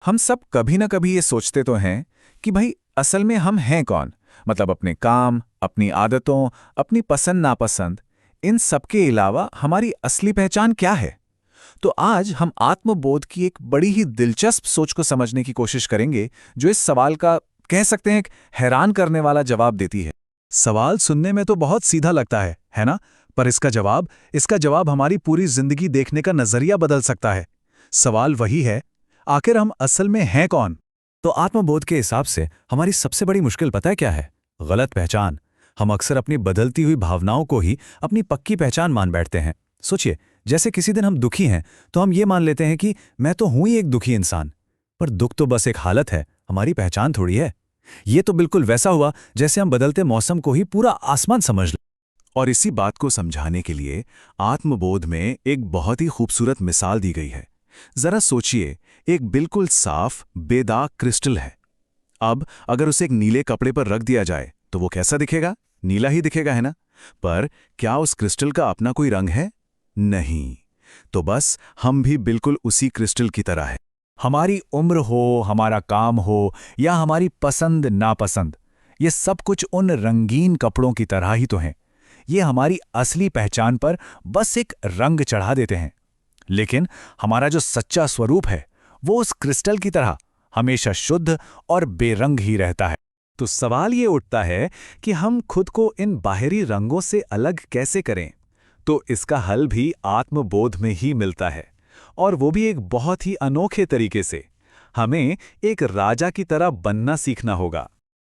हम सब कभी ना कभी ये सोचते तो हैं कि भाई असल में हम हैं कौन। मतलब अपने काम, अपनी आदतों, अपनी पसंद नापसंद, इन सब के अलावा हमारी असली पहचान क्या है। तो आज हम आत्मबोध की एक बड़ी ही दिलचस्प सोच को समझने की कोशिश करेंगे, जो इस सवाल का कह सकते हैं एक हैरान करने वाला जवाब देती है। सवाल सुनने में तो बहुत सीधा लगता है ना? पर इसका जवाब हमारी पूरी जिंदगी देखने का नजरिया बदल सकता है। सवाल वही है, आखिर हम असल में हैं कौन? तो आत्मबोध के हिसाब से हमारी सबसे बड़ी मुश्किल पता है क्या है? गलत पहचान। हम अक्सर अपनी बदलती हुई भावनाओं को ही अपनी पक्की पहचान मान बैठते हैं। सोचिए, जैसे किसी दिन हम दुखी हैं तो हम ये मान लेते हैं कि मैं तो हूं ही एक दुखी इंसान। पर दुख तो बस एक हालत है, हमारी पहचान थोड़ी है। ये तो बिल्कुल वैसा हुआ जैसे हम बदलते मौसम को ही पूरा आसमान समझ लें। और इसी बात को समझाने के लिए आत्मबोध में एक बहुत ही खूबसूरत मिसाल दी गई है। जरा सोचिए, एक बिल्कुल साफ बेदाग क्रिस्टल है। अब अगर उसे एक नीले कपड़े पर रख दिया जाए तो वो कैसा दिखेगा? नीला ही दिखेगा, है ना? पर क्या उस क्रिस्टल का अपना कोई रंग है? नहीं। तो बस हम भी बिल्कुल उसी क्रिस्टल की तरह है। हमारी उम्र हो, हमारा काम हो या हमारी पसंद नापसंद, ये सब कुछ उन रंगीन कपड़ों की तरह ही तो हैं। ये हमारी असली पहचान पर बस एक रंग चढ़ा देते हैं। लेकिन हमारा जो सच्चा स्वरूप है वो उस क्रिस्टल की तरह हमेशा शुद्ध और बेरंग ही रहता है। तो सवाल ये उठता है कि हम खुद को इन बाहरी रंगों से अलग कैसे करें? तो इसका हल भी आत्मबोध में ही मिलता है, और वो भी एक बहुत ही अनोखे तरीके से। हमें एक राजा की तरह बनना सीखना होगा।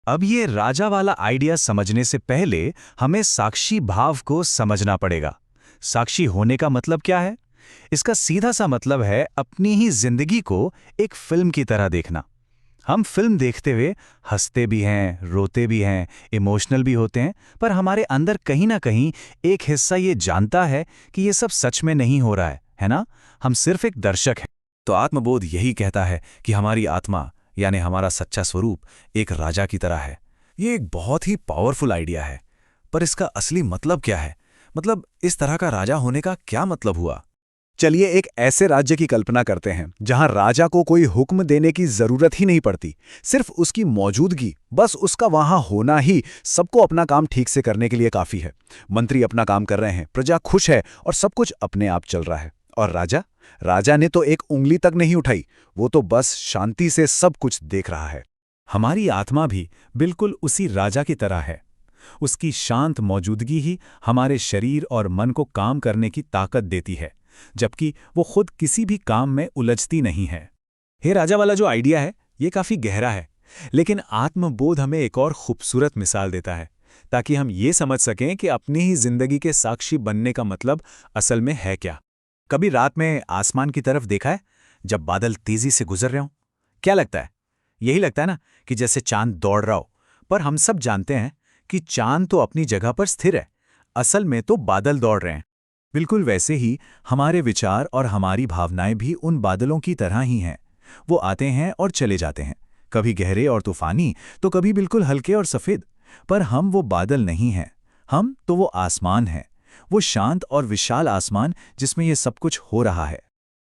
अब ये राजा वाला आइडिया समझने से पहले हमें साक्षी भाव को समझना पड़ेगा। साक्षी होने का मतलब क्या है? इसका सीधा सा मतलब है अपनी ही जिंदगी को एक फिल्म की तरह देखना। हम फिल्म देखते हुए हंसते भी हैं, रोते भी हैं, इमोशनल भी होते हैं, पर हमारे अंदर कहीं ना कहीं एक हिस्सा ये जानता है कि ये सब सच में नहीं हो रहा है ना? हम सिर्फ एक दर्शक हैं। तो आत्मबोध यही कहता है कि हमारी आत्मा यानी हमारा सच्चा स्वरूप एक राजा की तरह है। ये एक बहुत ही पावरफुल आइडिया है, पर इसका असली मतलब क्या है? मतलब इस तरह का राजा होने का क्या मतलब हुआ? चलिए एक ऐसे राज्य की कल्पना करते हैं जहां राजा को कोई हुक्म देने की जरूरत ही नहीं पड़ती। सिर्फ उसकी मौजूदगी, बस उसका वहां होना ही सबको अपना काम ठीक से करने के लिए काफी है। मंत्री अपना काम कर रहे हैं, प्रजा खुश है और सब कुछ अपने आप चल रहा है। और राजा राजा ने तो एक उंगली तक नहीं उठाई, वो तो बस शांति से सब कुछ देख रहा है। हमारी आत्मा भी बिल्कुल उसी राजा की तरह है। उसकी शांत मौजूदगी ही हमारे शरीर और मन को काम करने की ताकत देती है, जबकि वो खुद किसी भी काम में उलझती नहीं है। हे राजा वाला जो आइडिया है ये काफी गहरा है, लेकिन आत्मबोध हमें एक और खूबसूरत मिसाल देता है, ताकि हम ये समझ सकें कि अपनी ही जिंदगी के साक्षी बनने का मतलब असल में है क्या। कभी रात में आसमान की तरफ देखा है जब बादल तेजी से गुजर रहे हों? क्या लगता है? यही लगता है ना कि जैसे चांद दौड़ रहा हो। पर हम सब जानते हैं कि चांद तो अपनी जगह पर स्थिर है, असल में तो बादल दौड़ रहे हैं। बिल्कुल वैसे ही हमारे विचार और हमारी भावनाएं भी उन बादलों की तरह ही हैं। वो आते हैं और चले जाते हैं, कभी गहरे और तूफानी, तो कभी बिल्कुल हल्के और सफेद। पर हम वो बादल नहीं हैं, हम तो वो आसमान हैं, वो शांत और विशाल आसमान जिसमें ये सब कुछ हो रहा है।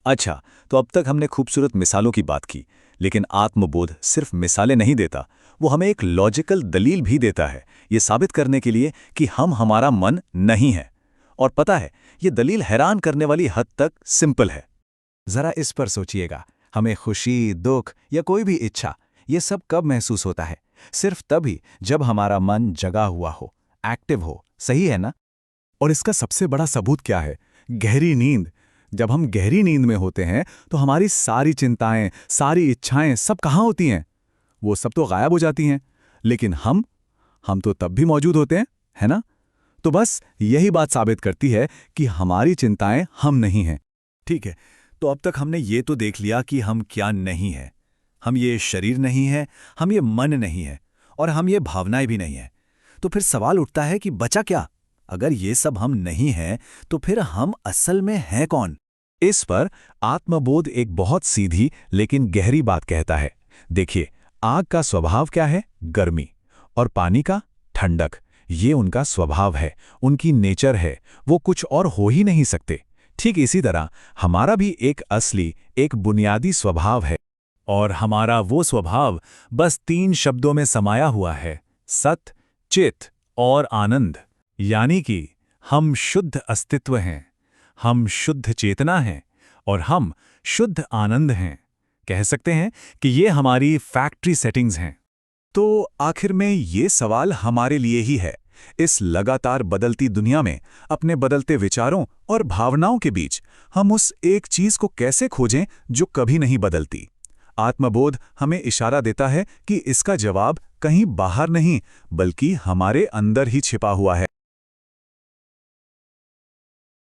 अच्छा, तो अब तक हमने खूबसूरत मिसालों की बात की, लेकिन आत्मबोध सिर्फ मिसालें नहीं देता, वो हमें एक लॉजिकल दलील भी देता है, ये साबित करने के लिए कि हम हमारा मन नहीं है। और पता है, ये दलील हैरान करने वाली हद तक सिंपल है। जरा इस पर सोचिएगा, हमें खुशी, दुख या कोई भी इच्छा, ये सब कब महसूस होता है? सिर्फ तभी जब हमारा मन जगा हुआ हो, एक्टिव हो। सही है ना? और इसका सबसे बड़ा सबूत क्या है? गहरी नींद। जब हम गहरी नींद में होते हैं तो हमारी सारी चिंताएं, सारी इच्छाएं सब कहाँ होती हैं? वो सब तो गायब हो जाती हैं। लेकिन हम तो तब भी मौजूद होते हैं, है ना? तो बस यही बात साबित करती है कि हमारी चिंताएं हम नहीं हैं। ठीक है, तो अब तक हमने ये तो देख लिया कि हम क्या नहीं हैं। हम ये शरीर नहीं है, हम ये मन नहीं है, और हम ये भावनाएं भी नहीं है। तो फिर सवाल उठता है कि बचा क्या? अगर ये सब हम नहीं हैं, तो फिर हम असल में हैं कौन? इस पर आत्मबोध एक बहुत सीधी लेकिन गहरी बात कहता है। देखिए, आग का स्वभाव क्या है? गर्मी। और पानी का? ठंडक। ये उनका स्वभाव है, उनकी नेचर है, वो कुछ और हो ही नहीं सकते। ठीक इसी तरह हमारा भी एक असली, एक बुनियादी स्वभाव है, और हमारा वो स्वभाव बस 3 शब्दों में समाया हुआ है, सत, चित और आनंद। यानी कि हम शुद्ध अस्तित्व हैं, हम शुद्ध चेतना हैं और हम शुद्ध आनंद हैं। कह सकते हैं कि ये हमारी फैक्ट्री सेटिंग्स हैं। तो आखिर में ये सवाल हमारे लिए ही है, इस लगातार बदलती दुनिया में अपने बदलते विचारों और भावनाओं के बीच हम उस एक चीज को कैसे खोजें जो कभी नहीं बदलती। आत्मबोध हमें इशारा देता है कि इसका जवाब कहीं बाहर नहीं बल्कि हमारे अंदर ही छिपा हुआ है।